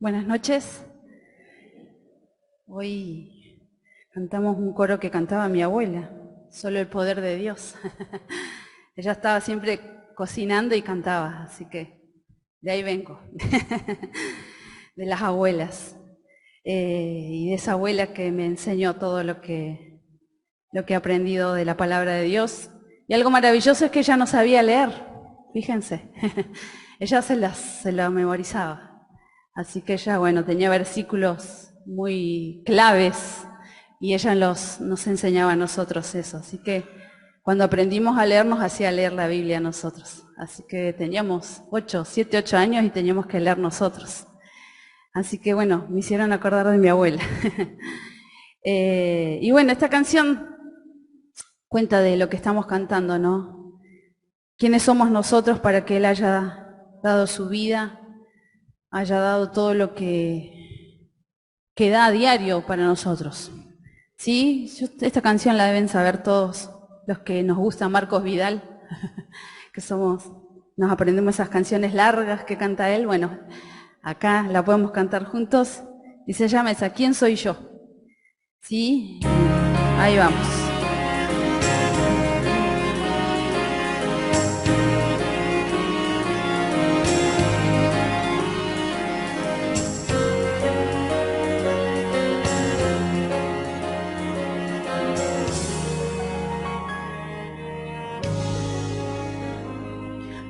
Buenas noches. Hoy cantamos un coro que cantaba mi abuela, Solo el poder de Dios. Ella estaba siempre cocinando y cantaba, así que de ahí vengo, de las abuelas. Y de esa abuela que me enseñó todo lo que he aprendido de la palabra de Dios. Y algo maravilloso es que ella no sabía leer, fíjense. Ella se la memorizaba. Así que ella, bueno, tenía versículos muy claves y ella nos enseñaba a nosotros eso. Así que cuando aprendimos a leer, nos hacía leer la Biblia a nosotros. Así que teníamos 7, 8 años y teníamos que leer nosotros. Así que bueno, me hicieron acordar de mi abuela. Y bueno, esta canción cuenta de lo que estamos cantando, ¿no? ¿Quiénes somos nosotros para que Él haya dado su vida, haya dado todo lo que da a diario para nosotros? Sí, esta canción la deben saber todos los que nos gusta Marcos Vidal, que nos aprendemos esas canciones largas que canta él. Bueno, acá la podemos cantar juntos y se llama esa, ¿Quién soy yo? Sí, ahí vamos.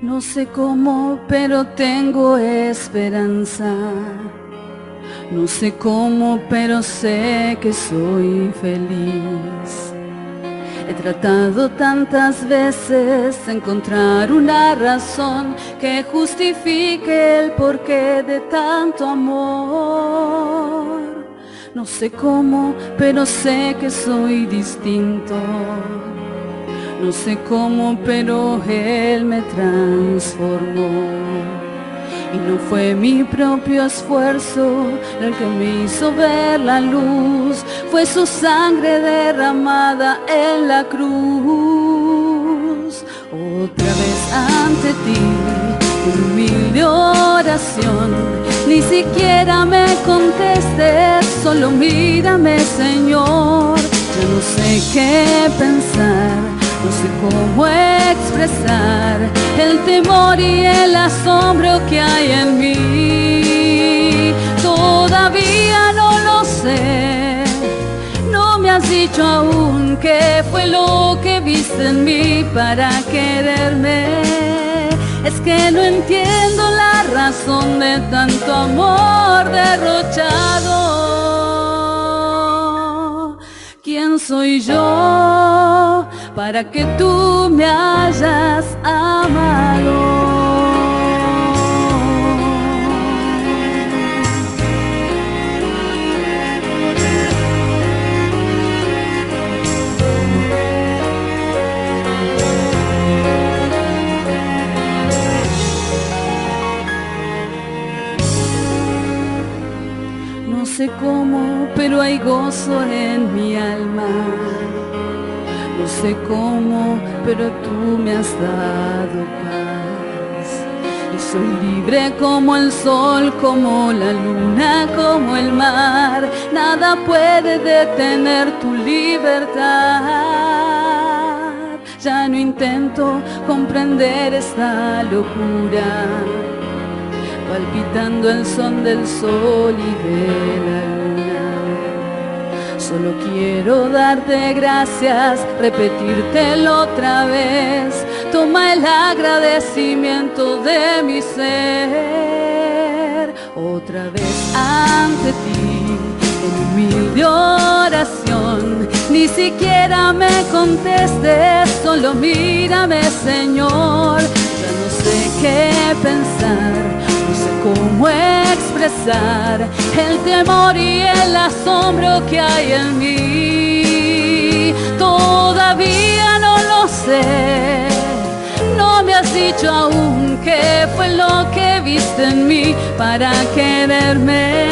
No sé cómo, pero tengo esperanza. No sé cómo, pero sé que soy feliz. He tratado tantas veces de encontrar una razón que justifique el porqué de tanto amor. No sé cómo, pero sé que soy distinto. No sé cómo, pero Él me transformó. Y no fue mi propio esfuerzo el que me hizo ver la luz. Fue su sangre derramada en la cruz. Otra vez ante ti, en humilde oración. Ni siquiera me contestes, solo mírame, Señor. Ya no sé qué pensar. No sé cómo expresar el temor y el asombro que hay en mí. Todavía no lo sé. No me has dicho aún qué fue lo que viste en mí para quererme. Es que no entiendo la razón de tanto amor derrochado. ¿Quién soy yo para que tú me hayas amado? No sé cómo, pero hay gozo en mi alma. No sé cómo, pero tú me has dado paz. Y soy libre como el sol, como la luna, como el mar. Nada puede detener tu libertad. Ya no intento comprender esta locura, palpitando el son del sol y de la luna. Solo quiero darte gracias, repetírtelo otra vez. Toma el agradecimiento de mi ser. Otra vez ante ti, en humilde oración. Ni siquiera me contestes, solo mírame, Señor. Ya no sé qué pensar. No sé cómo expresar el temor y el asombro que hay en mí. Todavía no lo sé. No me has dicho aún qué fue lo que viste en mí para quererme.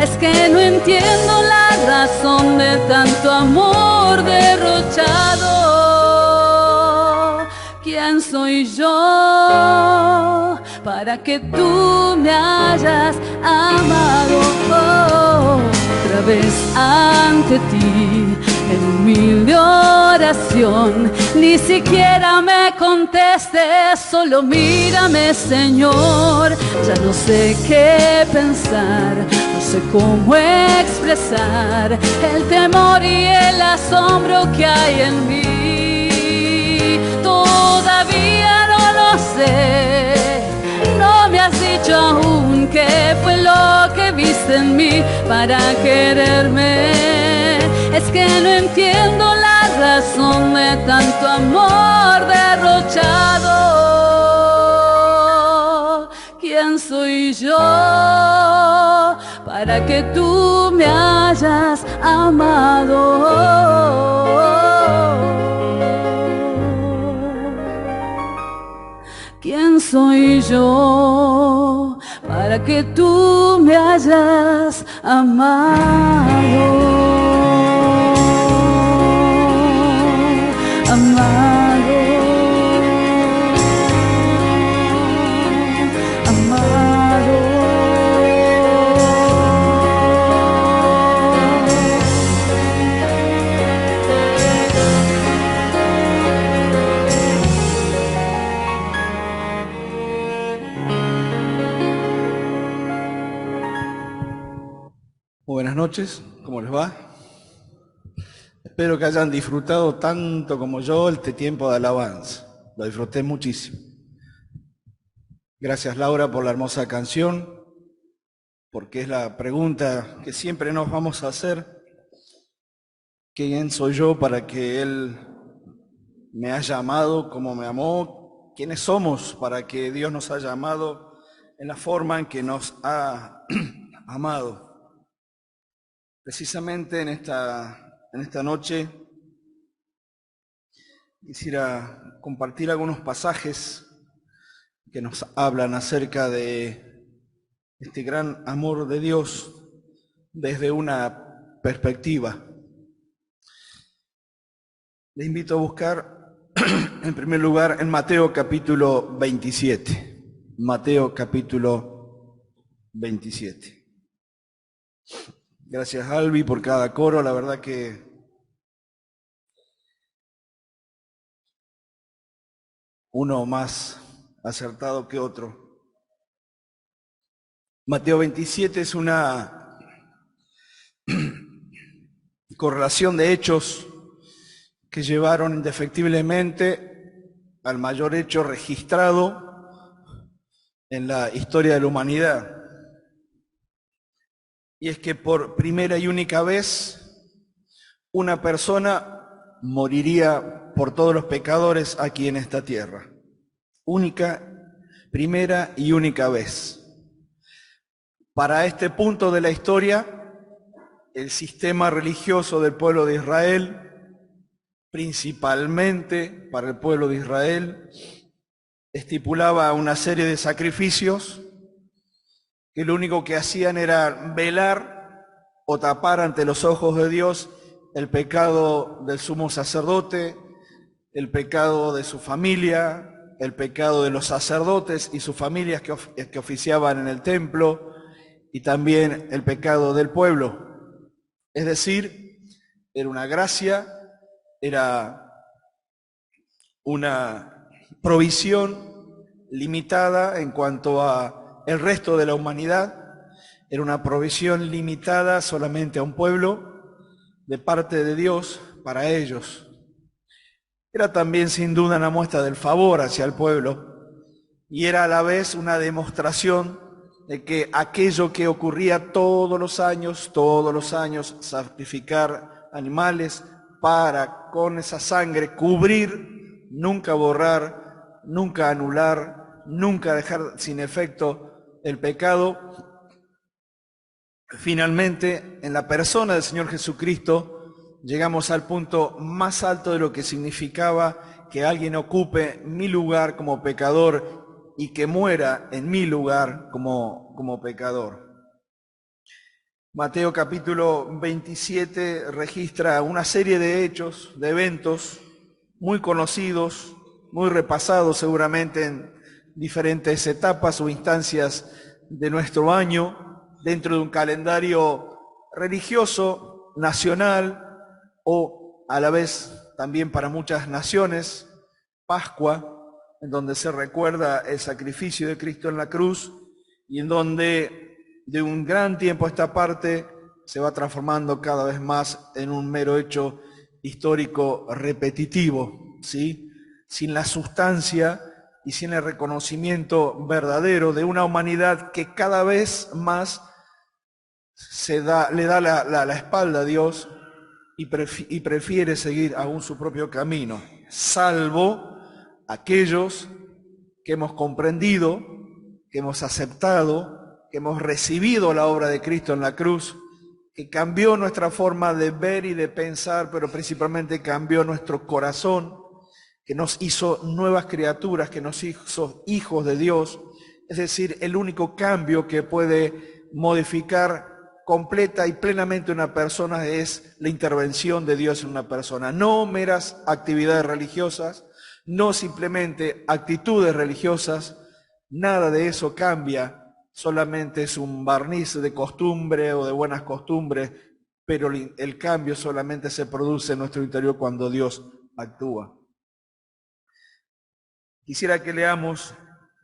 Es que no entiendo la razón de tanto amor derrochado. ¿Quién soy yo para que tú me hayas amado. Otra vez ante ti en humilde oración, ni siquiera me contestes, solo mírame, Señor. Ya no sé qué pensar, no sé cómo expresar el temor y el asombro que hay en mí. Todavía no lo sé, no me has dicho aún qué fue lo que viste en mí para quererme. Es que no entiendo la razón de tanto amor derrochado. ¿Quién soy yo para que tú me hayas amado? ¿Quién soy yo para que tú me hayas amado? Buenas noches, ¿cómo les va? Espero que hayan disfrutado tanto como yo este tiempo de alabanza. Lo disfruté muchísimo. Gracias, Laura, por la hermosa canción, porque es la pregunta que siempre nos vamos a hacer. ¿Quién soy yo para que Él me haya amado como me amó? ¿Quiénes somos para que Dios nos haya amado en la forma en que nos ha amado? Precisamente en esta noche quisiera compartir algunos pasajes que nos hablan acerca de este gran amor de Dios desde una perspectiva. Les invito a buscar en primer lugar en Mateo capítulo 27. Mateo capítulo 27. Gracias, Albi, por cada coro. La verdad que uno más acertado que otro. Mateo 27 es una correlación de hechos que llevaron indefectiblemente al mayor hecho registrado en la historia de la humanidad. Y es que por primera y única vez una persona moriría por todos los pecadores aquí en esta tierra. Primera y única vez. Para este punto de la historia, el sistema religioso del pueblo de Israel, principalmente para el pueblo de Israel, estipulaba una serie de sacrificios que lo único que hacían era velar o tapar ante los ojos de Dios el pecado del sumo sacerdote, el pecado de su familia, el pecado de los sacerdotes y sus familias que oficiaban en el templo, y también el pecado del pueblo. Es decir, era una gracia, era una provisión limitada en cuanto a el resto de la humanidad, era una provisión limitada solamente a un pueblo de parte de Dios para ellos. Era también sin duda una muestra del favor hacia el pueblo y era a la vez una demostración de que aquello que ocurría todos los años, sacrificar animales para con esa sangre cubrir, nunca borrar, nunca anular, nunca dejar sin efecto el pecado. Finalmente, en la persona del Señor Jesucristo, llegamos al punto más alto de lo que significaba que alguien ocupe mi lugar como pecador y que muera en mi lugar como pecador. Mateo capítulo 27 registra una serie de hechos, de eventos muy conocidos, muy repasados seguramente en diferentes etapas o instancias de nuestro año dentro de un calendario religioso, nacional o a la vez también para muchas naciones, Pascua, en donde se recuerda el sacrificio de Cristo en la cruz y en donde de un gran tiempo a esta parte se va transformando cada vez más en un mero hecho histórico repetitivo, ¿sí? Sin la sustancia y sin el reconocimiento verdadero de una humanidad que cada vez más le da la espalda a Dios y prefiere seguir aún su propio camino, salvo aquellos que hemos comprendido, que hemos aceptado, que hemos recibido la obra de Cristo en la cruz, que cambió nuestra forma de ver y de pensar, pero principalmente cambió nuestro corazón, que nos hizo nuevas criaturas, que nos hizo hijos de Dios. Es decir, el único cambio que puede modificar completa y plenamente una persona es la intervención de Dios en una persona. No meras actividades religiosas, no simplemente actitudes religiosas, nada de eso cambia. Solamente es un barniz de costumbre o de buenas costumbres, pero el cambio solamente se produce en nuestro interior cuando Dios actúa. Quisiera que leamos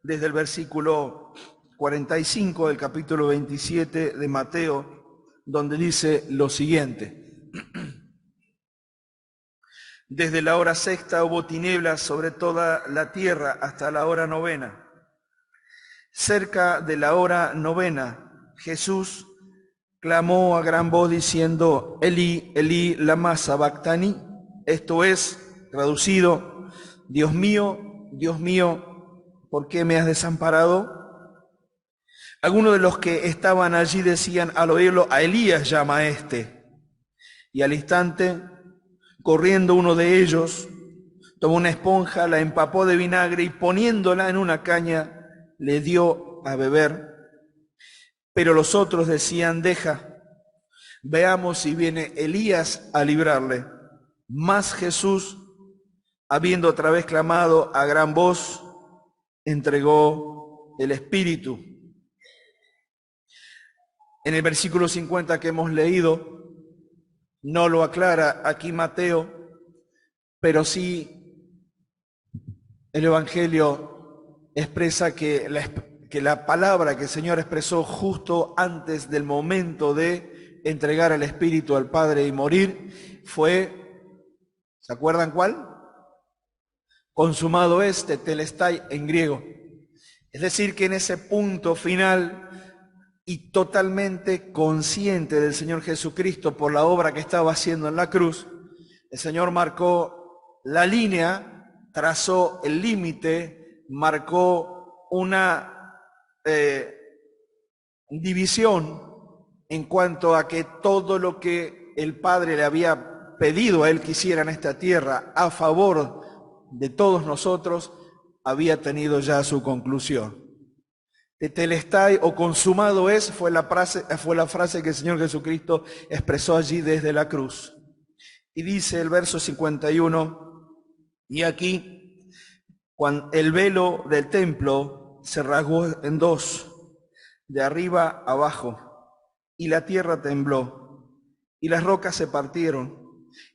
desde el versículo 45 del capítulo 27 de Mateo, donde dice lo siguiente. Desde la hora sexta hubo tinieblas sobre toda la tierra hasta la hora novena. Cerca de la hora novena, Jesús clamó a gran voz diciendo, Elí, Elí, lama sabactani, esto es, traducido, Dios mío, ¿por qué me has desamparado? Algunos de los que estaban allí decían al oírlo, a Elías llama a este. Y al instante, corriendo uno de ellos, tomó una esponja, la empapó de vinagre y poniéndola en una caña, le dio a beber, pero los otros decían, deja, veamos si viene Elías a librarle. Mas Jesús, habiendo otra vez clamado a gran voz, entregó el Espíritu. En el versículo 50 que hemos leído, no lo aclara aquí Mateo, pero sí el Evangelio expresa que la palabra que el Señor expresó justo antes del momento de entregar el Espíritu al Padre y morir fue, ¿se acuerdan cuál? Consumado es, tetelestai en griego. Es decir, que en ese punto final y totalmente consciente del Señor Jesucristo por la obra que estaba haciendo en la cruz, el Señor marcó la línea, trazó el límite, marcó una división en cuanto a que todo lo que el Padre le había pedido a Él que hiciera en esta tierra a favor de todos nosotros, había tenido ya su conclusión. Tetelestai o consumado es fue la frase que el Señor Jesucristo expresó allí desde la cruz. Y dice el verso 51, y aquí, cuando el velo del templo se rasgó en dos, de arriba a abajo, y la tierra tembló, y las rocas se partieron,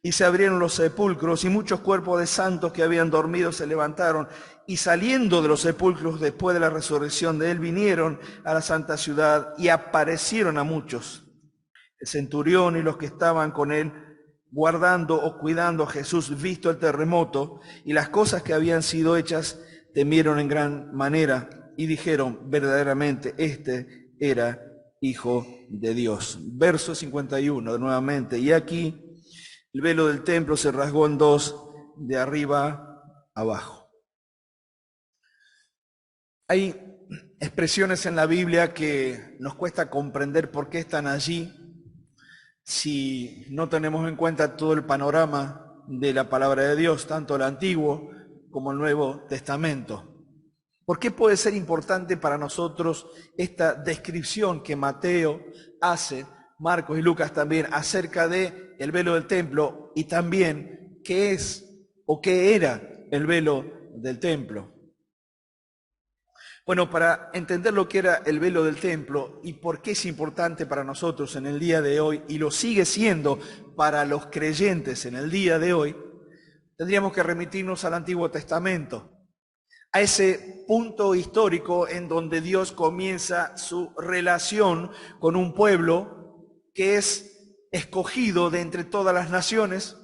y se abrieron los sepulcros, y muchos cuerpos de santos que habían dormido se levantaron, y saliendo de los sepulcros después de la resurrección de él, vinieron a la santa ciudad y aparecieron a muchos. El centurión y los que estaban con él, guardando o cuidando a Jesús, visto el terremoto y las cosas que habían sido hechas, temieron en gran manera y dijeron, verdaderamente este era Hijo de Dios. Verso 51, nuevamente, y aquí el velo del templo se rasgó en dos, de arriba a abajo. Hay expresiones en la Biblia que nos cuesta comprender por qué están allí si no tenemos en cuenta todo el panorama de la palabra de Dios, tanto el Antiguo como el Nuevo Testamento. ¿Por qué puede ser importante para nosotros esta descripción que Mateo hace, Marcos y Lucas también, acerca de el velo del templo y también qué es o qué era el velo del templo? Bueno, para entender lo que era el velo del templo y por qué es importante para nosotros en el día de hoy, y lo sigue siendo para los creyentes en el día de hoy, tendríamos que remitirnos al Antiguo Testamento, a ese punto histórico en donde Dios comienza su relación con un pueblo que es escogido de entre todas las naciones,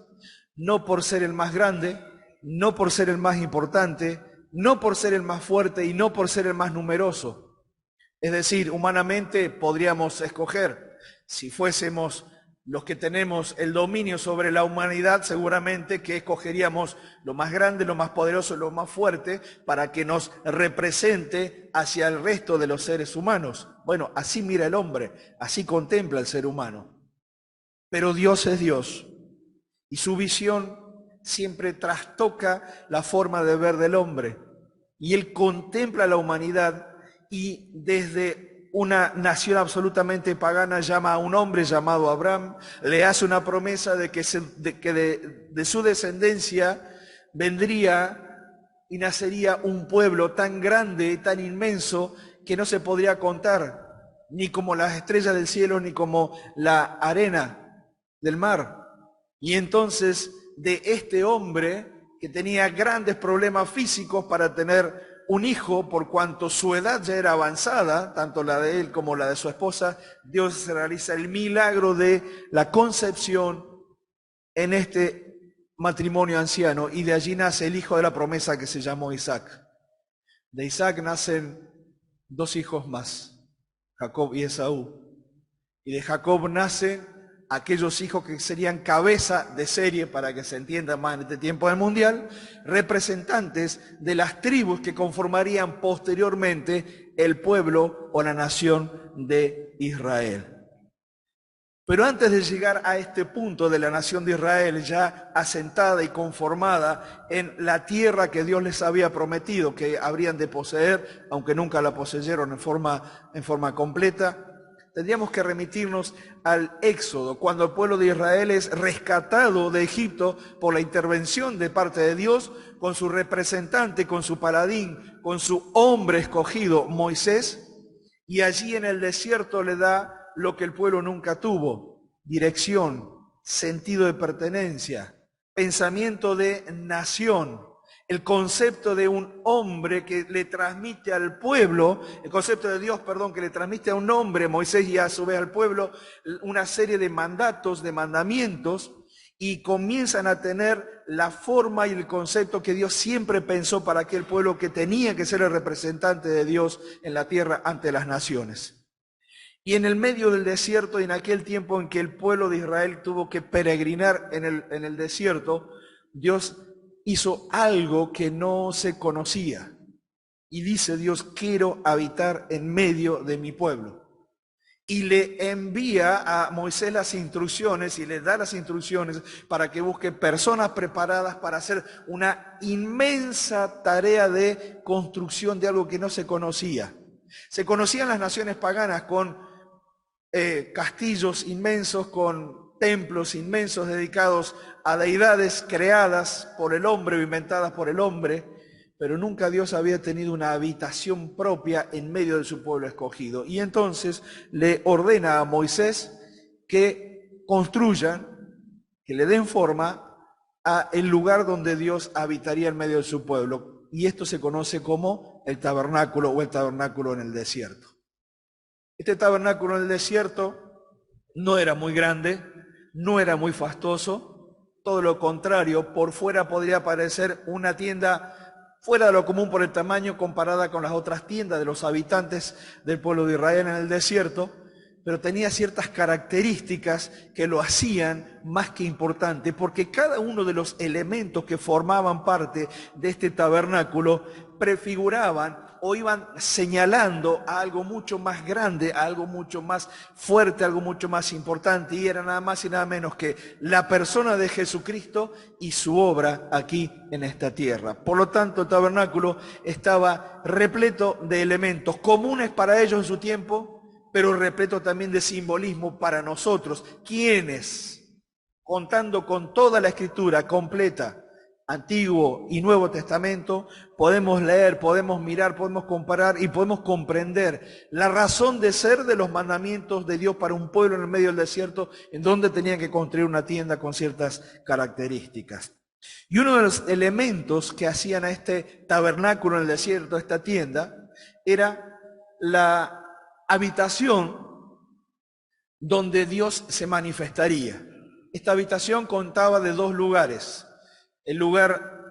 no por ser el más grande, no por ser el más importante, no por ser el más fuerte y no por ser el más numeroso. Es decir, humanamente podríamos escoger, si fuésemos los que tenemos el dominio sobre la humanidad, seguramente que escogeríamos lo más grande, lo más poderoso, lo más fuerte, para que nos represente hacia el resto de los seres humanos. Bueno, así mira el hombre, así contempla el ser humano. Pero Dios es Dios, y su visión siempre trastoca la forma de ver del hombre. Y Él contempla la humanidad y desde una nación absolutamente pagana llama a un hombre llamado Abraham, le hace una promesa de que de su descendencia vendría y nacería un pueblo tan grande, tan inmenso, que no se podría contar, ni como las estrellas del cielo, ni como la arena del mar. Y entonces de este hombre que tenía grandes problemas físicos para tener un hijo, por cuanto su edad ya era avanzada, tanto la de él como la de su esposa, Dios realiza el milagro de la concepción en este matrimonio anciano, y de allí nace el hijo de la promesa que se llamó Isaac. De Isaac nacen dos hijos más, Jacob y Esaú. Y de Jacob nacen aquellos hijos que serían cabeza de serie, para que se entienda más en este tiempo del mundial, representantes de las tribus que conformarían posteriormente el pueblo o la nación de Israel. Pero antes de llegar a este punto de la nación de Israel ya asentada y conformada en la tierra que Dios les había prometido que habrían de poseer, aunque nunca la poseyeron en forma completa, tendríamos que remitirnos al Éxodo, cuando el pueblo de Israel es rescatado de Egipto por la intervención de parte de Dios, con su representante, con su paladín, con su hombre escogido, Moisés, y allí en el desierto le da lo que el pueblo nunca tuvo: dirección, sentido de pertenencia, pensamiento de nación, el concepto de un hombre que le transmite al pueblo, el concepto de Dios, que le transmite a un hombre, Moisés, y a su vez al pueblo, una serie de mandatos, de mandamientos, y comienzan a tener la forma y el concepto que Dios siempre pensó para aquel pueblo que tenía que ser el representante de Dios en la tierra ante las naciones. Y en el medio del desierto, y en aquel tiempo en que el pueblo de Israel tuvo que peregrinar en el desierto, Dios hizo algo que no se conocía. Y dice Dios: quiero habitar en medio de mi pueblo. Y le envía a Moisés las instrucciones y le da las instrucciones para que busque personas preparadas para hacer una inmensa tarea de construcción de algo que no se conocía. Se conocían las naciones paganas con castillos inmensos, con templos inmensos dedicados a deidades creadas por el hombre o inventadas por el hombre, pero nunca Dios había tenido una habitación propia en medio de su pueblo escogido. Y entonces le ordena a Moisés que construyan, que le den forma a el lugar donde Dios habitaría en medio de su pueblo. Y esto se conoce como el tabernáculo, o el tabernáculo en el desierto. Este tabernáculo en el desierto no era muy grande, no era muy fastuoso, todo lo contrario. Por fuera podría parecer una tienda fuera de lo común por el tamaño comparada con las otras tiendas de los habitantes del pueblo de Israel en el desierto, pero tenía ciertas características que lo hacían más que importante, porque cada uno de los elementos que formaban parte de este tabernáculo prefiguraban o iban señalando a algo mucho más grande, a algo mucho más fuerte, a algo mucho más importante, y era nada más y nada menos que la persona de Jesucristo y su obra aquí en esta tierra. Por lo tanto, el tabernáculo estaba repleto de elementos comunes para ellos en su tiempo, pero repleto también de simbolismo para nosotros, quienes, contando con toda la Escritura completa, Antiguo y Nuevo Testamento, podemos leer, podemos mirar, podemos comparar y podemos comprender la razón de ser de los mandamientos de Dios para un pueblo en el medio del desierto, en donde tenían que construir una tienda con ciertas características. Y uno de los elementos que hacían a este tabernáculo en el desierto, esta tienda, era la habitación donde Dios se manifestaría. Esta habitación contaba de 2 lugares. El lugar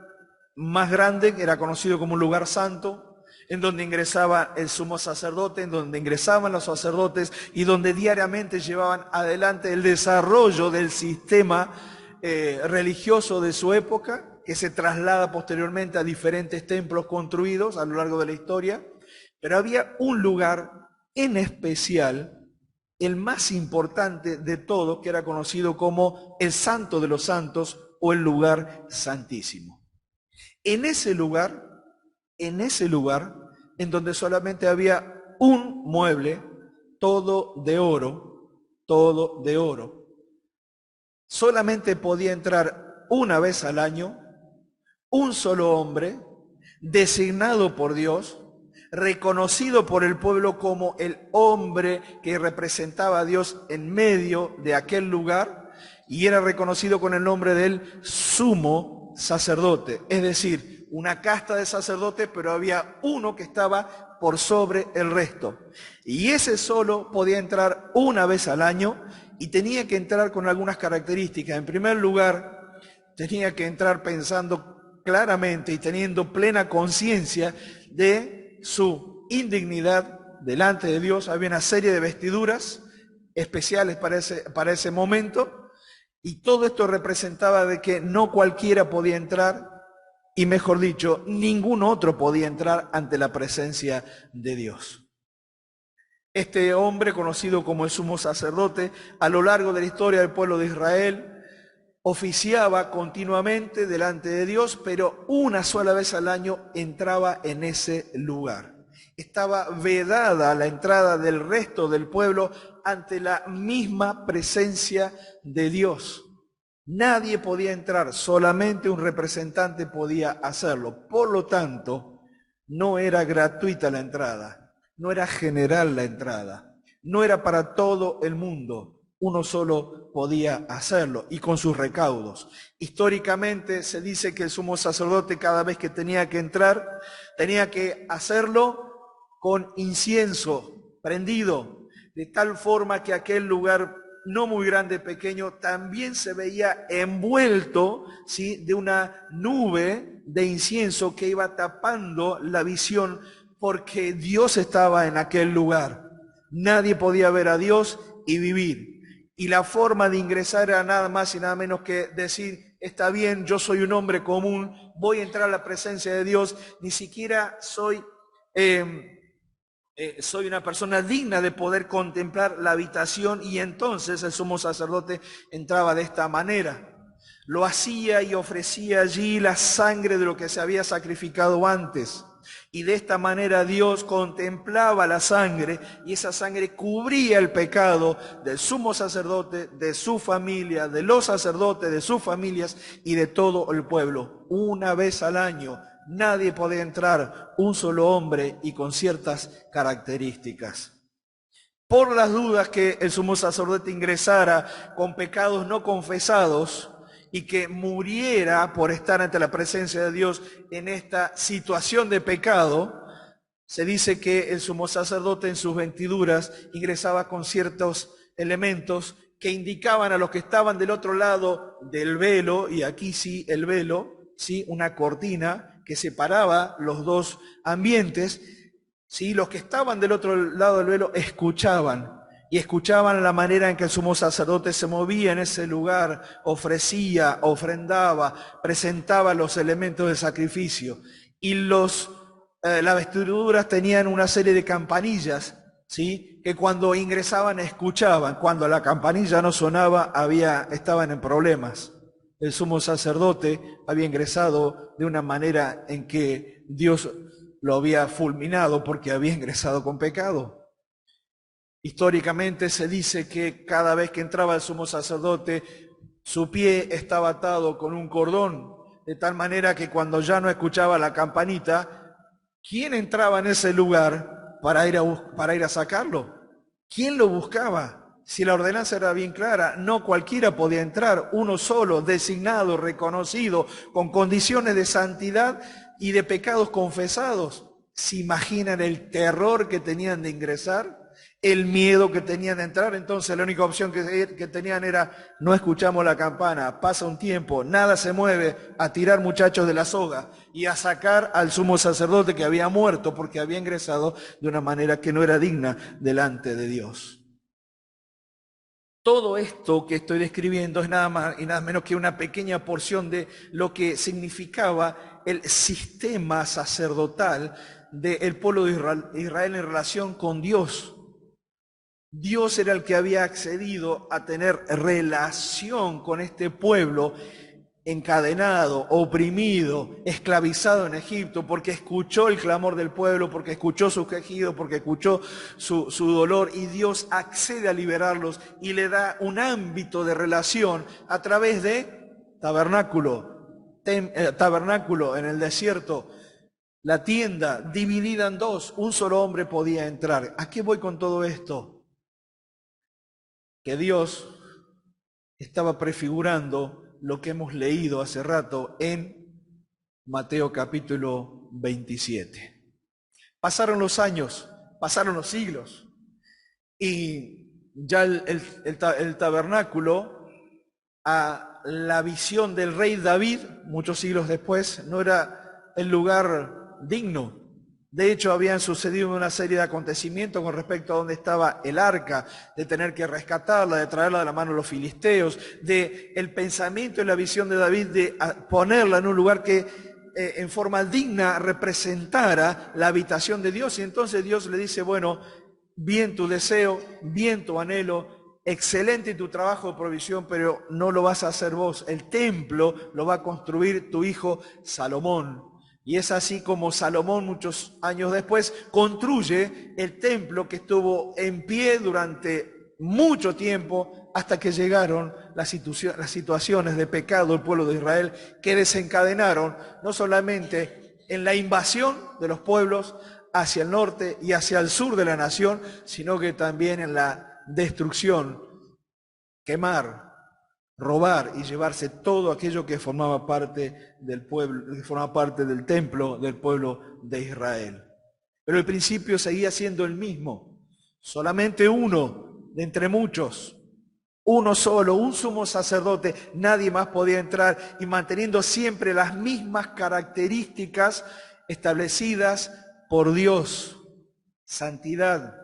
más grande era conocido como un lugar santo, en donde ingresaba el sumo sacerdote, en donde ingresaban los sacerdotes y donde diariamente llevaban adelante el desarrollo del sistema religioso de su época, que se traslada posteriormente a diferentes templos construidos a lo largo de la historia. Pero había un lugar en especial, el más importante de todos, que era conocido como el Santo de los Santos o el lugar santísimo. En ese lugar, en donde solamente había un mueble, todo de oro, solamente podía entrar una vez al año, un solo hombre, designado por Dios, reconocido por el pueblo como el hombre que representaba a Dios en medio de aquel lugar, y era reconocido con el nombre del sumo sacerdote, es decir, una casta de sacerdotes, pero había uno que estaba por sobre el resto. Y ese solo podía entrar una vez al año y tenía que entrar con algunas características. En primer lugar, tenía que entrar pensando claramente y teniendo plena conciencia de su indignidad delante de Dios. Había una serie de vestiduras especiales para ese momento. Y todo esto representaba de que no cualquiera podía entrar, y mejor dicho, ningún otro podía entrar ante la presencia de Dios. Este hombre, conocido como el sumo sacerdote, a lo largo de la historia del pueblo de Israel, oficiaba continuamente delante de Dios, pero una sola vez al año entraba en ese lugar. Estaba vedada la entrada del resto del pueblo ante la misma presencia de Dios. Nadie podía entrar, solamente un representante podía hacerlo. Por lo tanto, no era gratuita la entrada, no era general la entrada, no era para todo el mundo. Uno solo podía hacerlo y con sus recaudos. Históricamente se dice que el sumo sacerdote, cada vez que tenía que entrar, tenía que hacerlo con incienso prendido, de tal forma que aquel lugar no muy grande, pequeño, también se veía envuelto, ¿sí?, de una nube de incienso que iba tapando la visión, porque Dios estaba en aquel lugar. Nadie podía ver a Dios y vivir. Y la forma de ingresar era nada más y nada menos que decir: está bien, yo soy un hombre común, voy a entrar a la presencia de Dios, ni siquiera soy una persona digna de poder contemplar la habitación. Y entonces el sumo sacerdote entraba de esta manera. Lo hacía y ofrecía allí la sangre de lo que se había sacrificado antes. Y de esta manera Dios contemplaba la sangre, y esa sangre cubría el pecado del sumo sacerdote, de su familia, de los sacerdotes, de sus familias y de todo el pueblo. Una vez al año nadie podía entrar, un solo hombre y con ciertas características. Por las dudas que el sumo sacerdote ingresara con pecados no confesados y que muriera por estar ante la presencia de Dios en esta situación de pecado, se dice que el sumo sacerdote en sus vestiduras ingresaba con ciertos elementos que indicaban a los que estaban del otro lado del velo, y aquí sí el velo, sí, una cortina que separaba los dos ambientes. Sí, los que estaban del otro lado del velo escuchaban, y escuchaban la manera en que el sumo sacerdote se movía en ese lugar, ofrecía, ofrendaba, presentaba los elementos del sacrificio. Y las vestiduras tenían una serie de campanillas, ¿sí?, que cuando ingresaban escuchaban. Cuando la campanilla no sonaba, estaban en problemas. El sumo sacerdote había ingresado de una manera en que Dios lo había fulminado, porque había ingresado con pecado. Históricamente se dice que cada vez que entraba el sumo sacerdote, su pie estaba atado con un cordón de tal manera que cuando ya no escuchaba la campanita, ¿quién entraba en ese lugar para ir a sacarlo? ¿Quién lo buscaba? Si la ordenanza era bien clara, no cualquiera podía entrar, uno solo, designado, reconocido, con condiciones de santidad y de pecados confesados. ¿Se imaginan el terror que tenían de ingresar? El miedo que tenían de entrar. Entonces la única opción que tenían era: no escuchamos la campana, pasa un tiempo, nada se mueve, a tirar muchachos de la soga y a sacar al sumo sacerdote que había muerto porque había ingresado de una manera que no era digna delante de Dios. Todo esto que estoy describiendo es nada más y nada menos que una pequeña porción de lo que significaba el sistema sacerdotal del pueblo de Israel en relación con Dios. Dios era el que había accedido a tener relación con este pueblo encadenado, oprimido, esclavizado en Egipto, porque escuchó el clamor del pueblo, porque escuchó sus quejidos, porque escuchó su dolor, y Dios accede a liberarlos y le da un ámbito de relación a través de tabernáculo en el desierto, la tienda dividida en dos, un solo hombre podía entrar. ¿A qué voy con todo esto? Que Dios estaba prefigurando lo que hemos leído hace rato en Mateo capítulo 27. Pasaron los años, pasaron los siglos, y ya el tabernáculo, a la visión del rey David, muchos siglos después, no era el lugar digno. De hecho, habían sucedido una serie de acontecimientos con respecto a dónde estaba el arca, de tener que rescatarla, de traerla de la mano de los filisteos, de el pensamiento y la visión de David de ponerla en un lugar que en forma digna representara la habitación de Dios. Y entonces Dios le dice: bueno, bien tu deseo, bien tu anhelo, excelente tu trabajo de provisión, pero no lo vas a hacer vos. El templo lo va a construir tu hijo Salomón. Y es así como Salomón, muchos años después, construye el templo que estuvo en pie durante mucho tiempo, hasta que llegaron las situaciones de pecado del pueblo de Israel, que desencadenaron no solamente en la invasión de los pueblos hacia el norte y hacia el sur de la nación, sino que también en la destrucción, quemar, robar y llevarse todo aquello que formaba parte del pueblo, que formaba parte del templo del pueblo de Israel. Pero el principio seguía siendo el mismo: solamente uno de entre muchos, uno solo, un sumo sacerdote, nadie más podía entrar, y manteniendo siempre las mismas características establecidas por Dios: santidad.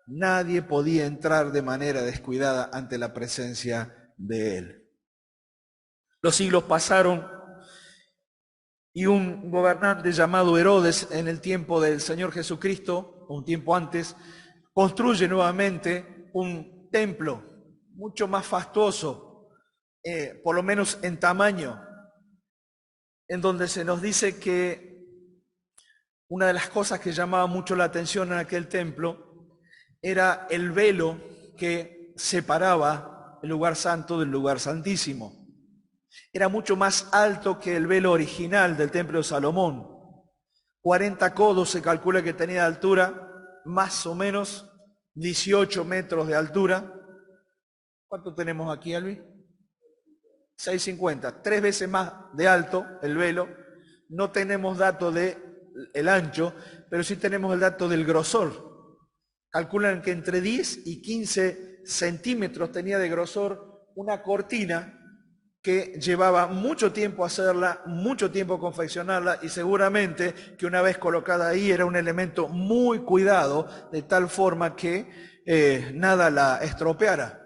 Nadie podía entrar de manera descuidada ante la presencia de Él. Los siglos pasaron y un gobernante llamado Herodes, en el tiempo del Señor Jesucristo, un tiempo antes, construye nuevamente un templo mucho más fastuoso, por lo menos en tamaño, en donde se nos dice que una de las cosas que llamaba mucho la atención en aquel templo era el velo que separaba el lugar santo del lugar santísimo. Era mucho más alto que el velo original del templo de Salomón. 40 codos se calcula que tenía de altura, más o menos 18 metros de altura. ¿Cuánto tenemos aquí, Albi? 6,50, 3 veces más de alto el velo. No tenemos dato del ancho, pero sí tenemos el dato del grosor. Calculan que entre 10 y 15 centímetros tenía de grosor una cortina que llevaba mucho tiempo hacerla, mucho tiempo confeccionarla, y seguramente que una vez colocada ahí era un elemento muy cuidado, de tal forma que nada la estropeara.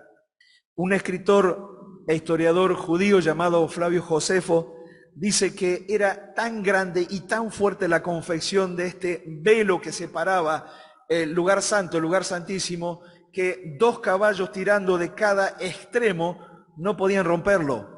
Un escritor e historiador judío llamado Flavio Josefo dice que era tan grande y tan fuerte la confección de este velo que separaba el lugar santo, el lugar santísimo, que 2 caballos tirando de cada extremo no podían romperlo.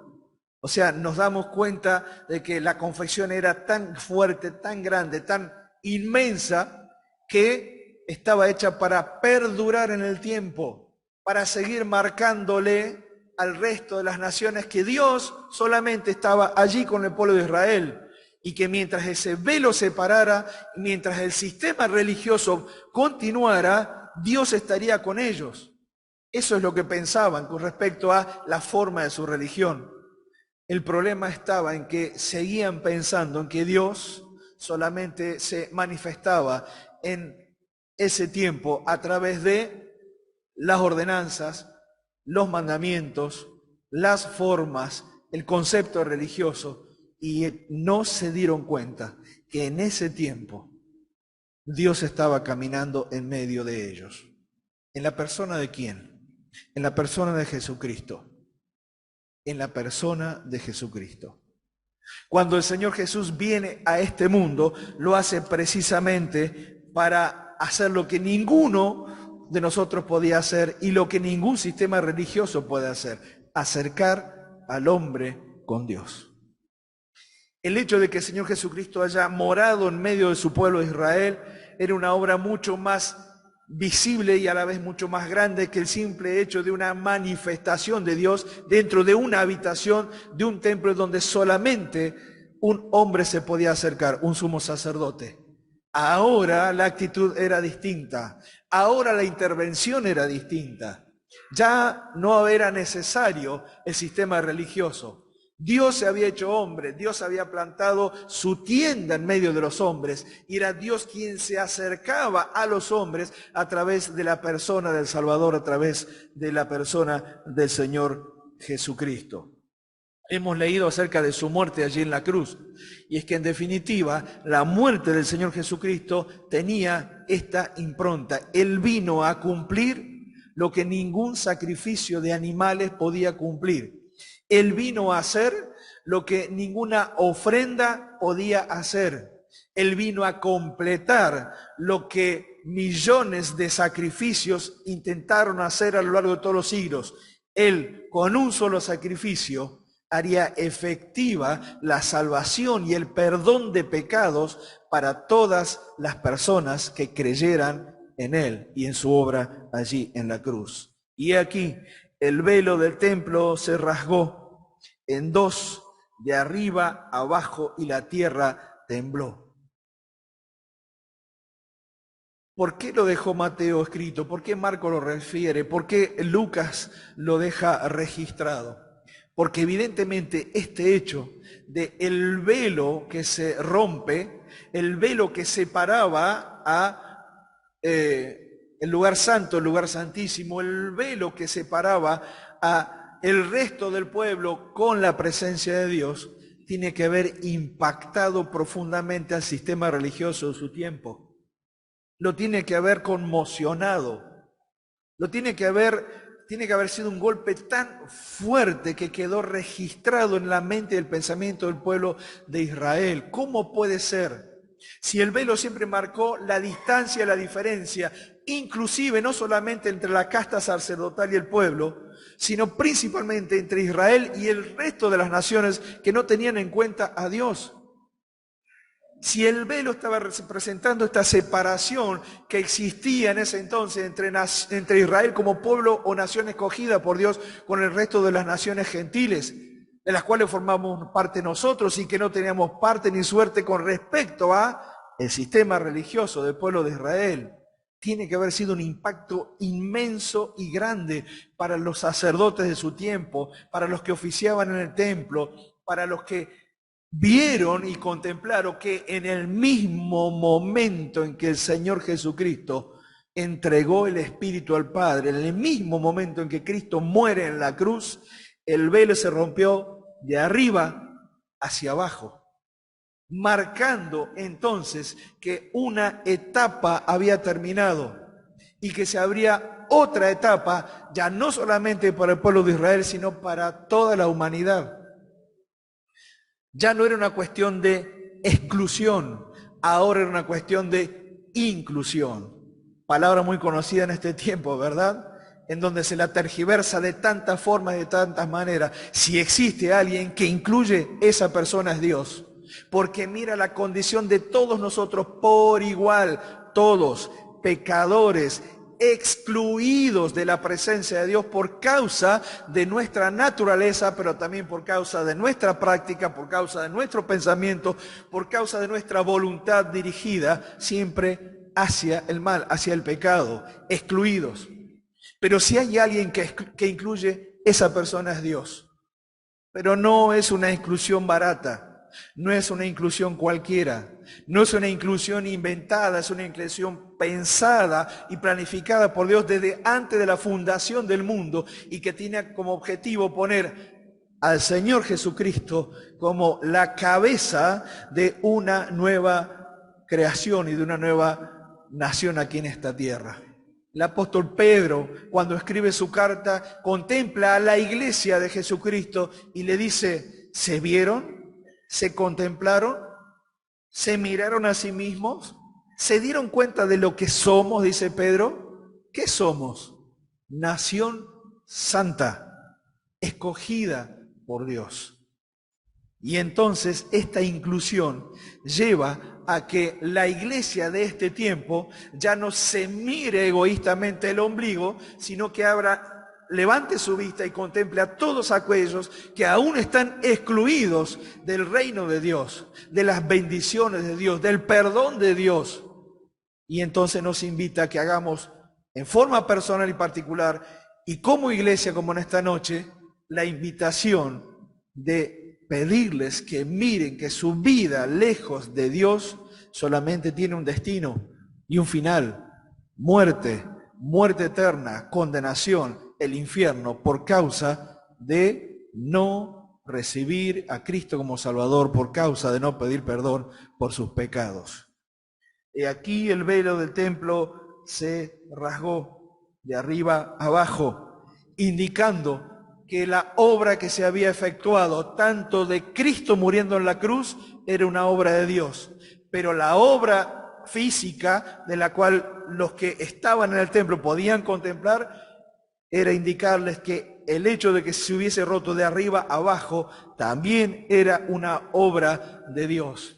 O sea, nos damos cuenta de que la confección era tan fuerte, tan grande, tan inmensa, que estaba hecha para perdurar en el tiempo, para seguir marcándole al resto de las naciones que Dios solamente estaba allí con el pueblo de Israel y que mientras ese velo se parara, mientras el sistema religioso continuara, Dios estaría con ellos. Eso es lo que pensaban con respecto a la forma de su religión. El problema estaba en que seguían pensando en que Dios solamente se manifestaba en ese tiempo a través de las ordenanzas, los mandamientos, las formas, el concepto religioso, y no se dieron cuenta que en ese tiempo Dios estaba caminando en medio de ellos. ¿En la persona de quién? En la persona de Jesucristo. En la persona de Jesucristo. Cuando el Señor Jesús viene a este mundo, lo hace precisamente para hacer lo que ninguno de nosotros podía hacer y lo que ningún sistema religioso puede hacer: acercar al hombre con Dios. El hecho de que el Señor Jesucristo haya morado en medio de su pueblo de Israel era una obra mucho más visible y a la vez mucho más grande que el simple hecho de una manifestación de Dios dentro de una habitación de un templo donde solamente un hombre se podía acercar, un sumo sacerdote. Ahora la actitud era distinta, ahora la intervención era distinta. Ya no era necesario el sistema religioso. Dios se había hecho hombre, Dios había plantado su tienda en medio de los hombres y era Dios quien se acercaba a los hombres a través de la persona del Salvador, a través de la persona del Señor Jesucristo. Hemos leído acerca de su muerte allí en la cruz, y es que en definitiva la muerte del Señor Jesucristo tenía esta impronta. Él vino a cumplir lo que ningún sacrificio de animales podía cumplir. Él vino a hacer lo que ninguna ofrenda podía hacer. Él vino a completar lo que millones de sacrificios intentaron hacer a lo largo de todos los siglos. Él, con un solo sacrificio, haría efectiva la salvación y el perdón de pecados para todas las personas que creyeran en Él y en su obra allí en la cruz. Y aquí el velo del templo se rasgó en dos, de arriba a abajo, y la tierra tembló. ¿Por qué lo dejó Mateo escrito? ¿Por qué Marco lo refiere? ¿Por qué Lucas lo deja registrado? Porque evidentemente este hecho de el velo que se rompe, el velo que separaba a el lugar santo, el lugar santísimo, el velo que separaba a el resto del pueblo con la presencia de Dios, tiene que haber impactado profundamente al sistema religioso de su tiempo. Lo tiene que haber conmocionado. Tiene que haber sido un golpe tan fuerte que quedó registrado en la mente y el pensamiento del pueblo de Israel. ¿Cómo puede ser? Si el velo siempre marcó la distancia, la diferencia, inclusive no solamente entre la casta sacerdotal y el pueblo, sino principalmente entre Israel y el resto de las naciones que no tenían en cuenta a Dios. Si el velo estaba representando esta separación que existía en ese entonces entre Israel como pueblo o nación escogida por Dios con el resto de las naciones gentiles, de las cuales formamos parte nosotros y que no teníamos parte ni suerte con respecto a el sistema religioso del pueblo de Israel, tiene que haber sido un impacto inmenso y grande para los sacerdotes de su tiempo, para los que oficiaban en el templo, para los que vieron y contemplaron que en el mismo momento en que el Señor Jesucristo entregó el Espíritu al Padre, en el mismo momento en que Cristo muere en la cruz, el velo se rompió de arriba hacia abajo, marcando entonces que una etapa había terminado y que se abría otra etapa, ya no solamente para el pueblo de Israel, sino para toda la humanidad. Ya no era una cuestión de exclusión, ahora era una cuestión de inclusión. Palabra muy conocida en este tiempo, ¿verdad? En donde se la tergiversa de tantas formas y de tantas maneras. Si existe alguien que incluye, esa persona es Dios. Porque mira la condición de todos nosotros por igual, todos, pecadores, excluidos de la presencia de Dios por causa de nuestra naturaleza, pero también por causa de nuestra práctica, por causa de nuestro pensamiento, por causa de nuestra voluntad dirigida siempre hacia el mal, hacia el pecado, excluidos. Pero si hay alguien que incluye, esa persona es Dios. Pero no es una inclusión barata. No es una inclusión cualquiera, no es una inclusión inventada, es una inclusión pensada y planificada por Dios desde antes de la fundación del mundo y que tiene como objetivo poner al Señor Jesucristo como la cabeza de una nueva creación y de una nueva nación aquí en esta tierra. El apóstol Pedro, cuando escribe su carta, contempla a la iglesia de Jesucristo y le dice, ¿se vieron? ¿Se contemplaron? ¿Se miraron a sí mismos? ¿Se dieron cuenta de lo que somos? Dice Pedro. ¿Qué somos? Nación santa, escogida por Dios. Y entonces esta inclusión lleva a que la iglesia de este tiempo ya no se mire egoístamente el ombligo, sino que levante su vista y contemple a todos aquellos que aún están excluidos del reino de Dios, de las bendiciones de Dios, del perdón de Dios. Y entonces nos invita a que hagamos en forma personal y particular, y como iglesia, como en esta noche, la invitación de pedirles que miren que su vida lejos de Dios solamente tiene un destino y un final: muerte, muerte eterna, condenación, el infierno, por causa de no recibir a Cristo como Salvador, por causa de no pedir perdón por sus pecados. Y aquí el velo del templo se rasgó de arriba abajo, indicando que la obra que se había efectuado, tanto de Cristo muriendo en la cruz, era una obra de Dios, pero la obra física de la cual los que estaban en el templo podían contemplar era indicarles que el hecho de que se hubiese roto de arriba abajo también era una obra de Dios.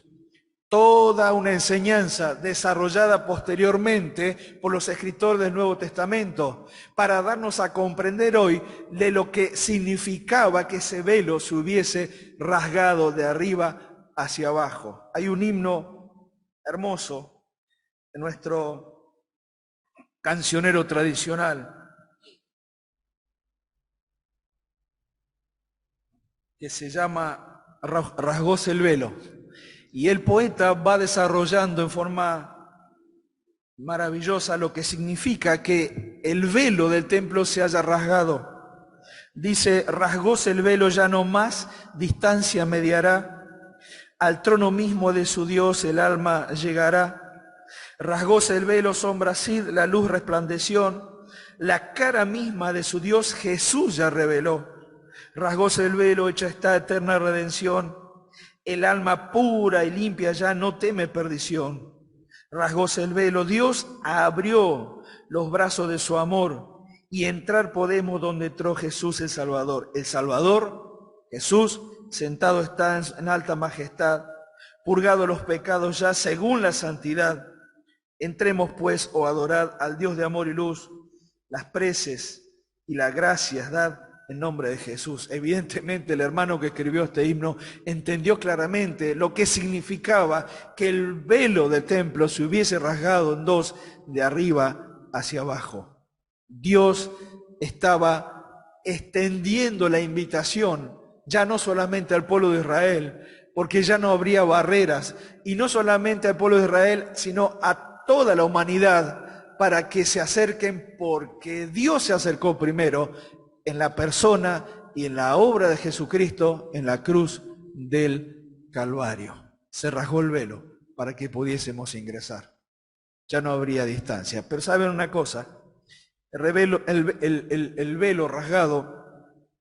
Toda una enseñanza desarrollada posteriormente por los escritores del Nuevo Testamento para darnos a comprender hoy de lo que significaba que ese velo se hubiese rasgado de arriba hacia abajo. Hay un himno hermoso de nuestro cancionero tradicional que se llama Rasgóse el velo, y el poeta va desarrollando en forma maravillosa lo que significa que el velo del templo se haya rasgado. Dice, rasgóse el velo, ya no más distancia mediará, al trono mismo de su Dios el alma llegará. Rasgóse el velo, sombra Cid, la luz resplandeció, la cara misma de su Dios Jesús ya reveló. Rasgóse el velo, hecha está eterna redención, el alma pura y limpia ya no teme perdición. Rasgóse el velo, Dios abrió los brazos de su amor y entrar podemos donde entró Jesús el Salvador. El Salvador, Jesús, sentado está en alta majestad, purgado los pecados ya según la santidad. Entremos pues, oh adorad al Dios de amor y luz, las preces y las gracias dad en nombre de Jesús. Evidentemente el hermano que escribió este himno entendió claramente lo que significaba que el velo del templo se hubiese rasgado en dos de arriba hacia abajo. Dios estaba extendiendo la invitación ya no solamente al pueblo de Israel, porque ya no habría barreras, y no solamente al pueblo de Israel, sino a toda la humanidad, para que se acerquen, porque Dios se acercó primero en la persona y en la obra de Jesucristo en la cruz del Calvario. Se rasgó el velo para que pudiésemos ingresar. Ya no habría distancia. Pero ¿saben una cosa? El velo rasgado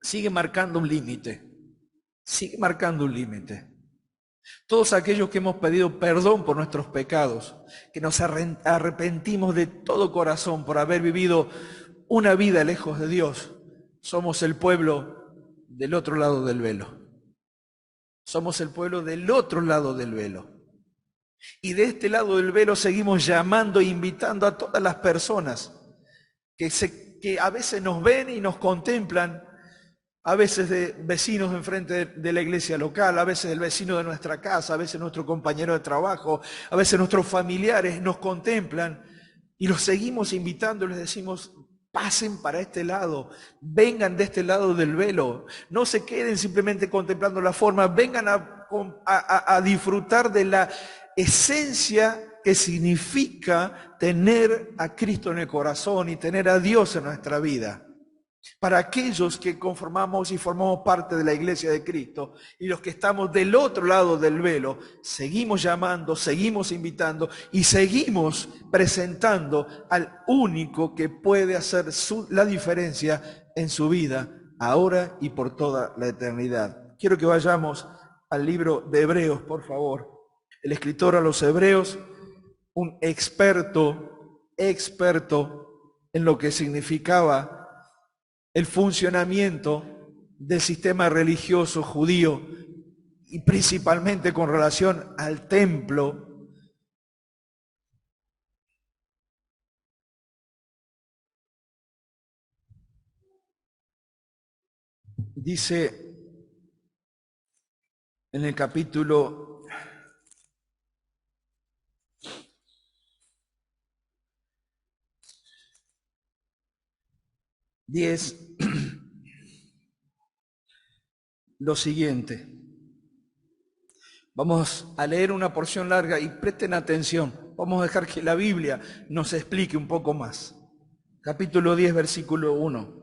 sigue marcando un límite. Sigue marcando un límite. Todos aquellos que hemos pedido perdón por nuestros pecados, que nos arrepentimos de todo corazón por haber vivido una vida lejos de Dios, somos el pueblo del otro lado del velo. Somos el pueblo del otro lado del velo. Y de este lado del velo seguimos llamando e invitando a todas las personas que a veces nos ven y nos contemplan, a veces de vecinos enfrente de la iglesia local, a veces del vecino de nuestra casa, a veces nuestro compañero de trabajo, a veces nuestros familiares nos contemplan y los seguimos invitando, les decimos: pasen para este lado, vengan de este lado del velo, no se queden simplemente contemplando la forma, vengan a disfrutar de la esencia que significa tener a Cristo en el corazón y tener a Dios en nuestra vida. Para aquellos que conformamos y formamos parte de la iglesia de Cristo y los que estamos del otro lado del velo, seguimos llamando, seguimos invitando y seguimos presentando al único que puede hacer la diferencia en su vida, ahora y por toda la eternidad. Quiero que vayamos al libro de Hebreos, por favor. El escritor a los Hebreos, un experto en lo que significaba el funcionamiento del sistema religioso judío y principalmente con relación al templo. Dice en el capítulo 10 lo siguiente. Vamos a leer una porción larga y presten atención. Vamos a dejar que la Biblia nos explique un poco más. Capítulo 10, versículo 1.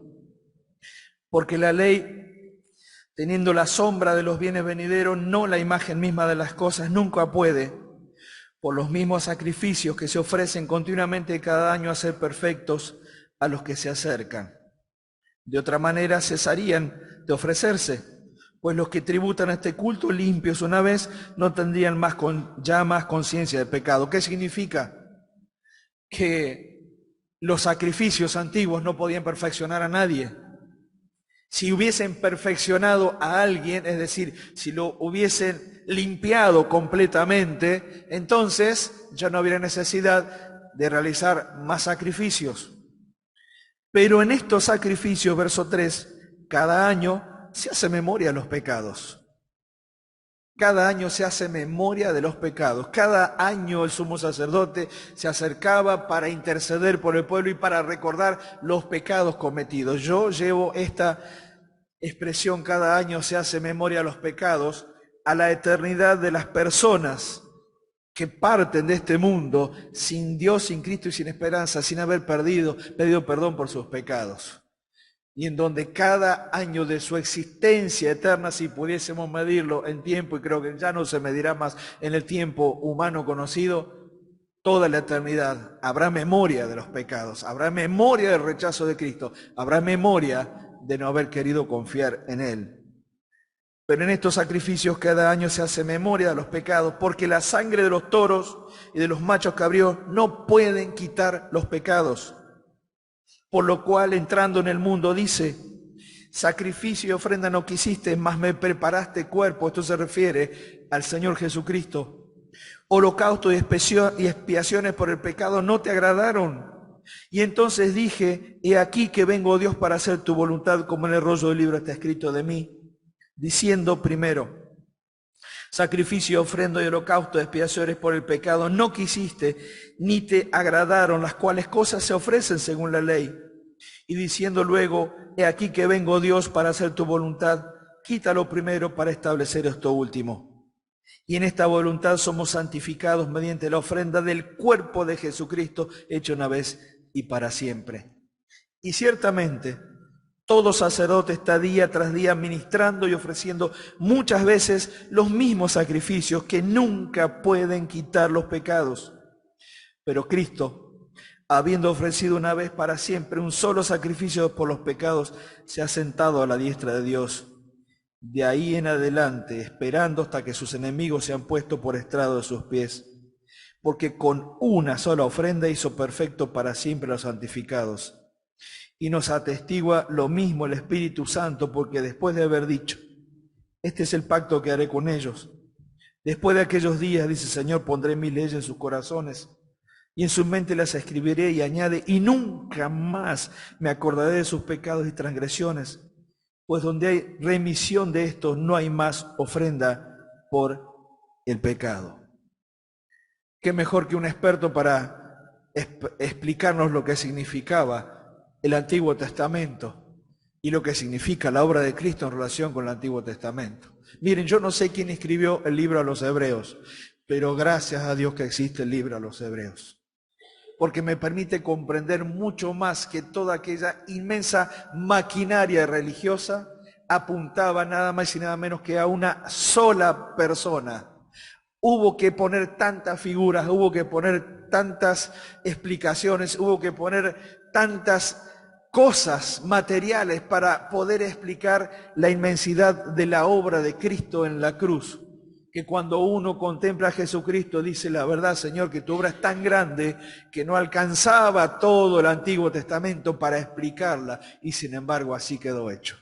Porque la ley, teniendo la sombra de los bienes venideros, no la imagen misma de las cosas, nunca puede, por los mismos sacrificios que se ofrecen continuamente cada año, hacer perfectos a los que se acercan. De otra manera cesarían de ofrecerse, pues los que tributan a este culto limpios una vez no tendrían ya más conciencia de pecado. ¿Qué significa? Que los sacrificios antiguos no podían perfeccionar a nadie. Si hubiesen perfeccionado a alguien, es decir, si lo hubiesen limpiado completamente, entonces ya no habría necesidad de realizar más sacrificios. Pero en estos sacrificios, verso 3, cada año se hace memoria de los pecados. Cada año se hace memoria de los pecados. Cada año el sumo sacerdote se acercaba para interceder por el pueblo y para recordar los pecados cometidos. Yo llevo esta expresión: cada año se hace memoria de los pecados, a la eternidad de las personas que parten de este mundo sin Dios, sin Cristo y sin esperanza, sin haber pedido perdón por sus pecados. Y en donde cada año de su existencia eterna, si pudiésemos medirlo en tiempo, y creo que ya no se medirá más en el tiempo humano conocido, toda la eternidad habrá memoria de los pecados, habrá memoria del rechazo de Cristo, habrá memoria de no haber querido confiar en Él. Pero en estos sacrificios cada año se hace memoria de los pecados, porque la sangre de los toros y de los machos cabríos no pueden quitar los pecados. Por lo cual, entrando en el mundo, dice: sacrificio y ofrenda no quisiste, mas me preparaste cuerpo. Esto se refiere al Señor Jesucristo. Holocausto y expiaciones por el pecado no te agradaron. Y entonces dije: he aquí que vengo, Dios, para hacer tu voluntad, como en el rollo del libro está escrito de mí. Diciendo primero: sacrificio, ofrenda y holocausto de expiaciones por el pecado no quisiste, ni te agradaron, las cuales cosas se ofrecen según la ley. Y diciendo luego: he aquí que vengo, Dios, para hacer tu voluntad, quítalo primero para establecer esto último. Y en esta voluntad somos santificados mediante la ofrenda del cuerpo de Jesucristo, hecho una vez y para siempre. Y ciertamente todo sacerdote está día tras día ministrando y ofreciendo muchas veces los mismos sacrificios que nunca pueden quitar los pecados. Pero Cristo, habiendo ofrecido una vez para siempre un solo sacrificio por los pecados, se ha sentado a la diestra de Dios. De ahí en adelante, esperando hasta que sus enemigos sean puestos por estrado de sus pies. Porque con una sola ofrenda hizo perfecto para siempre a los santificados. Y nos atestigua lo mismo el Espíritu Santo, porque después de haber dicho: este es el pacto que haré con ellos. Después de aquellos días, dice el Señor, pondré mis leyes en sus corazones y en su mente las escribiré, y añade, y nunca más me acordaré de sus pecados y transgresiones, pues donde hay remisión de estos no hay más ofrenda por el pecado. ¿Qué mejor que un experto para explicarnos lo que significaba el Antiguo Testamento y lo que significa la obra de Cristo en relación con el Antiguo Testamento? Miren, yo no sé quién escribió el libro a los Hebreos, pero gracias a Dios que existe el libro a los Hebreos, porque me permite comprender mucho más que toda aquella inmensa maquinaria religiosa apuntaba nada más y nada menos que a una sola persona. Hubo que poner tantas figuras, hubo que poner tantas explicaciones, hubo que poner tantas cosas materiales para poder explicar la inmensidad de la obra de Cristo en la cruz, que cuando uno contempla a Jesucristo dice, la verdad, Señor, que tu obra es tan grande que no alcanzaba todo el Antiguo Testamento para explicarla, y sin embargo así quedó hecho.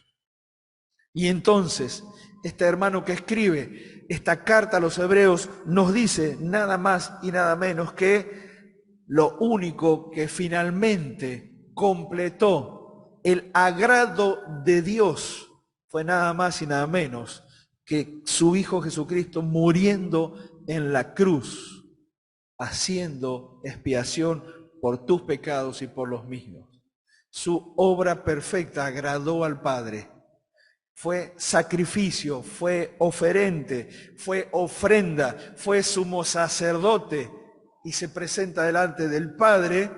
Y entonces, este hermano que escribe esta carta a los Hebreos nos dice nada más y nada menos que lo único que finalmente completó el agrado de Dios fue nada más y nada menos que su Hijo Jesucristo muriendo en la cruz, haciendo expiación por tus pecados y por los míos. Su obra perfecta agradó al Padre. Fue sacrificio, fue oferente, fue ofrenda, fue sumo sacerdote y se presenta delante del Padre,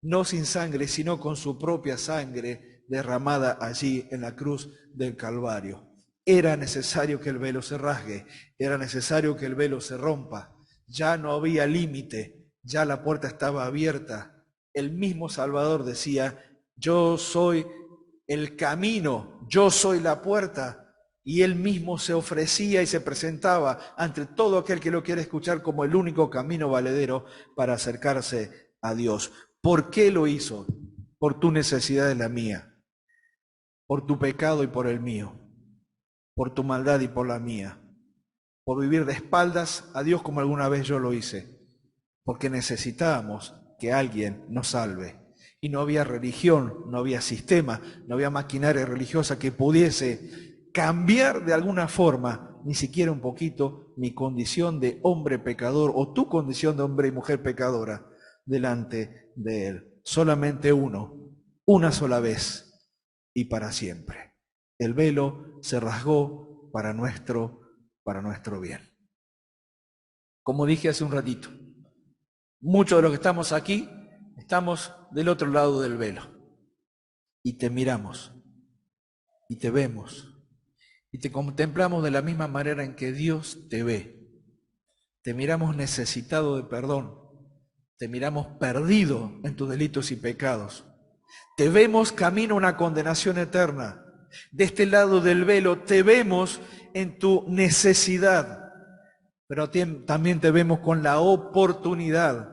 no sin sangre, sino con su propia sangre derramada allí en la cruz del Calvario. Era necesario que el velo se rasgue, era necesario que el velo se rompa. Ya no había límite, ya la puerta estaba abierta. El mismo Salvador decía, yo soy el camino, yo soy la puerta. Y él mismo se ofrecía y se presentaba ante todo aquel que lo quiere escuchar como el único camino valedero para acercarse a Dios. ¿Por qué lo hizo? Por tu necesidad y la mía, por tu pecado y por el mío, por tu maldad y por la mía, por vivir de espaldas a Dios como alguna vez yo lo hice, porque necesitábamos que alguien nos salve. Y no había religión, no había sistema, no había maquinaria religiosa que pudiese cambiar de alguna forma, ni siquiera un poquito, mi condición de hombre pecador o tu condición de hombre y mujer pecadora delante de Él. Solamente uno, una sola vez y para siempre. El velo se rasgó para nuestro bien. Como dije hace un ratito, muchos de los que estamos aquí estamos del otro lado del velo y te miramos y te vemos y te contemplamos de la misma manera en que Dios te ve. Te miramos necesitado de perdón, te miramos perdido en tus delitos y pecados. Te vemos camino a una condenación eterna. De este lado del velo te vemos en tu necesidad, pero también te vemos con la oportunidad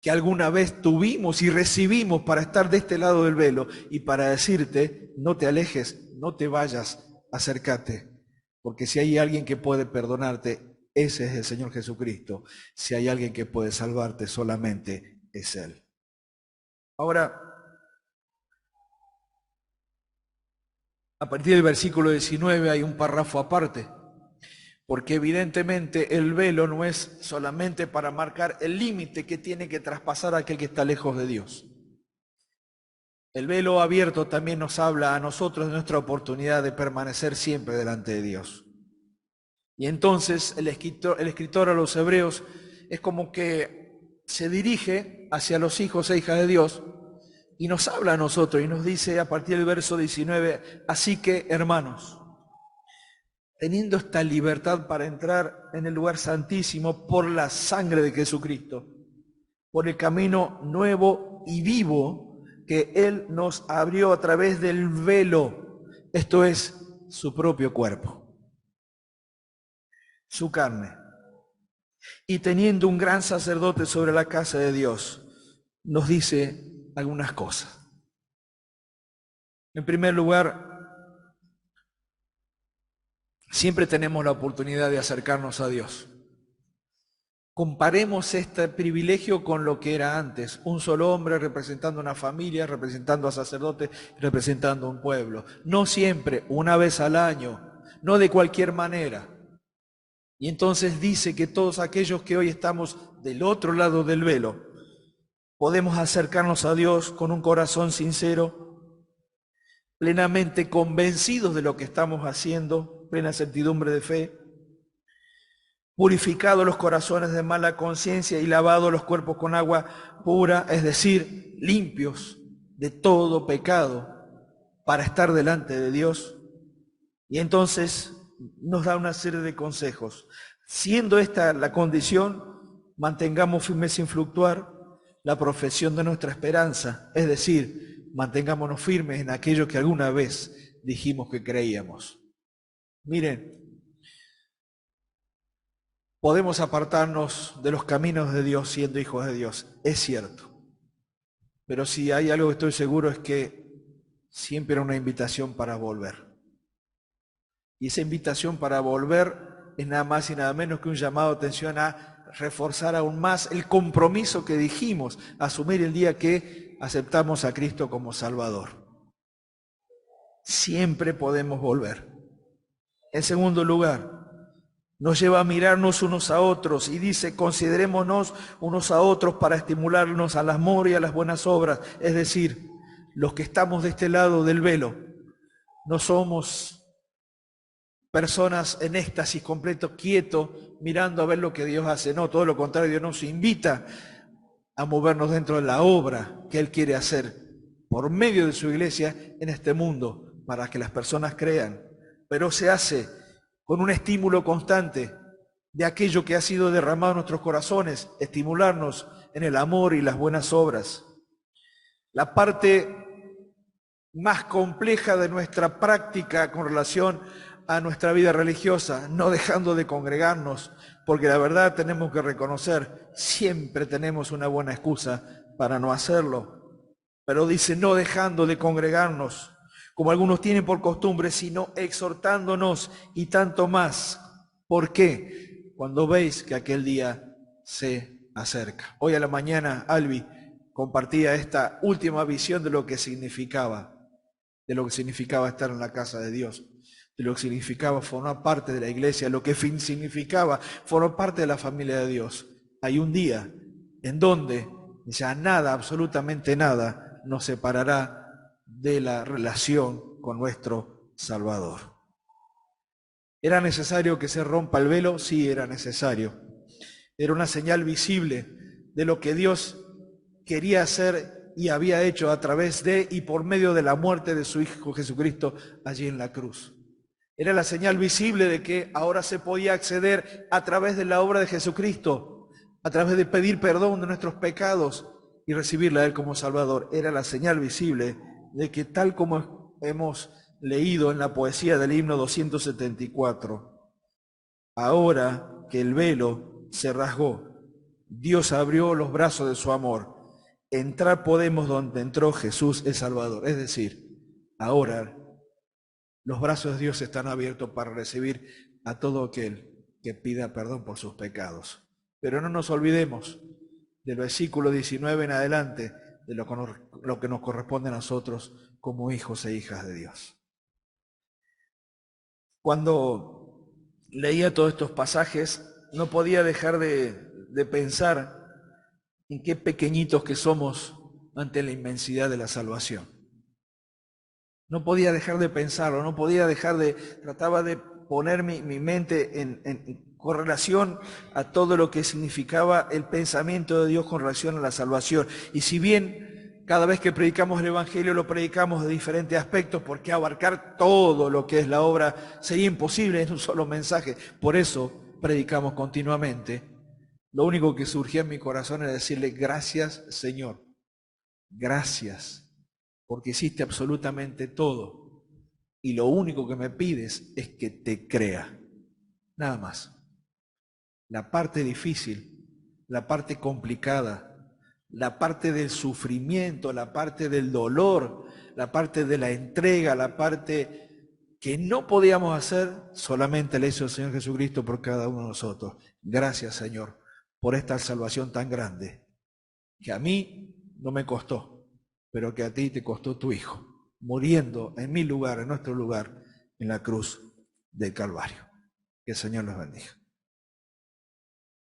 que alguna vez tuvimos y recibimos para estar de este lado del velo y para decirte, no te alejes, no te vayas, acércate, porque si hay alguien que puede perdonarte, ese es el Señor Jesucristo. Si hay alguien que puede salvarte, solamente es Él. Ahora, a partir del versículo 19 hay un párrafo aparte, porque evidentemente el velo no es solamente para marcar el límite que tiene que traspasar aquel que está lejos de Dios. El velo abierto también nos habla a nosotros de nuestra oportunidad de permanecer siempre delante de Dios. Y entonces el escritor a los Hebreos es como que se dirige hacia los hijos e hijas de Dios y nos habla a nosotros y nos dice a partir del verso 19, así que hermanos, teniendo esta libertad para entrar en el lugar santísimo por la sangre de Jesucristo, por el camino nuevo y vivo que Él nos abrió a través del velo, esto es, su propio cuerpo, su carne. Y teniendo un gran sacerdote sobre la casa de Dios, nos dice algunas cosas. En primer lugar, siempre tenemos la oportunidad de acercarnos a Dios. Comparemos este privilegio con lo que era antes, un solo hombre representando una familia, representando a sacerdotes, representando a un pueblo. No siempre, una vez al año, no de cualquier manera. Y entonces dice que todos aquellos que hoy estamos del otro lado del velo, podemos acercarnos a Dios con un corazón sincero, plenamente convencidos de lo que estamos haciendo, plena certidumbre de fe, purificados los corazones de mala conciencia y lavados los cuerpos con agua pura, es decir, limpios de todo pecado para estar delante de Dios. Y entonces nos da una serie de consejos. Siendo esta la condición, mantengamos firme sin fluctuar la profesión de nuestra esperanza, es decir, mantengámonos firmes en aquello que alguna vez dijimos que creíamos. Miren, podemos apartarnos de los caminos de Dios siendo hijos de Dios, es cierto. Pero si hay algo que estoy seguro es que siempre era una invitación para volver. Y esa invitación para volver es nada más y nada menos que un llamado de atención a reforzar aún más el compromiso que dijimos, asumir el día que aceptamos a Cristo como Salvador. Siempre podemos volver. En segundo lugar, nos lleva a mirarnos unos a otros y dice, considerémonos unos a otros para estimularnos al amor y a las buenas obras. Es decir, los que estamos de este lado del velo, no somos personas en éxtasis completo, quieto, mirando a ver lo que Dios hace. No, todo lo contrario, Dios nos invita a movernos dentro de la obra que Él quiere hacer por medio de su iglesia en este mundo, para que las personas crean. Pero se hace con un estímulo constante de aquello que ha sido derramado en nuestros corazones, estimularnos en el amor y las buenas obras. La parte más compleja de nuestra práctica con relación a nuestra vida religiosa, no dejando de congregarnos, porque la verdad tenemos que reconocer, siempre tenemos una buena excusa para no hacerlo, pero dice no dejando de congregarnos, como algunos tienen por costumbre, sino exhortándonos y tanto más. ¿Por qué? Cuando veis que aquel día se acerca. Hoy a la mañana Albi compartía esta última visión de lo que significaba estar en la casa de Dios, de lo que significaba formar parte de la iglesia, lo que significaba formar parte de la familia de Dios. Hay un día en donde ya nada, absolutamente nada, nos separará de la relación con nuestro Salvador. ¿Era necesario que se rompa el velo? Sí, era necesario. Era una señal visible de lo que Dios quería hacer y había hecho a través de y por medio de la muerte de su Hijo Jesucristo allí en la cruz. Era la señal visible de que ahora se podía acceder a través de la obra de Jesucristo, a través de pedir perdón de nuestros pecados y recibirle a Él como Salvador. Era la señal visible de que, tal como hemos leído en la poesía del himno 274, ahora que el velo se rasgó, Dios abrió los brazos de su amor. Entrar podemos donde entró Jesús el Salvador. Es decir, ahora los brazos de Dios están abiertos para recibir a todo aquel que pida perdón por sus pecados. Pero no nos olvidemos del versículo 19 en adelante, de lo que nos corresponde a nosotros como hijos e hijas de Dios. Cuando leía todos estos pasajes, no podía dejar de pensar en qué pequeñitos que somos ante la inmensidad de la salvación. No podía dejar de pensarlo, no podía dejar trataba de poner mi mente en correlación a todo lo que significaba el pensamiento de Dios con relación a la salvación. Y si bien cada vez que predicamos el Evangelio lo predicamos de diferentes aspectos, porque abarcar todo lo que es la obra sería imposible en un solo mensaje, por eso predicamos continuamente. Lo único que surgía en mi corazón era decirle gracias, Señor, gracias, porque hiciste absolutamente todo. Y lo único que me pides es que te crea, nada más. La parte difícil, la parte complicada, la parte del sufrimiento, la parte del dolor, la parte de la entrega, la parte que no podíamos hacer, solamente la hizo el Señor Jesucristo por cada uno de nosotros. Gracias, Señor, por esta salvación tan grande, que a mí no me costó, pero que a ti te costó tu Hijo, muriendo en mi lugar, en nuestro lugar, en la cruz del Calvario. Que el Señor los bendiga.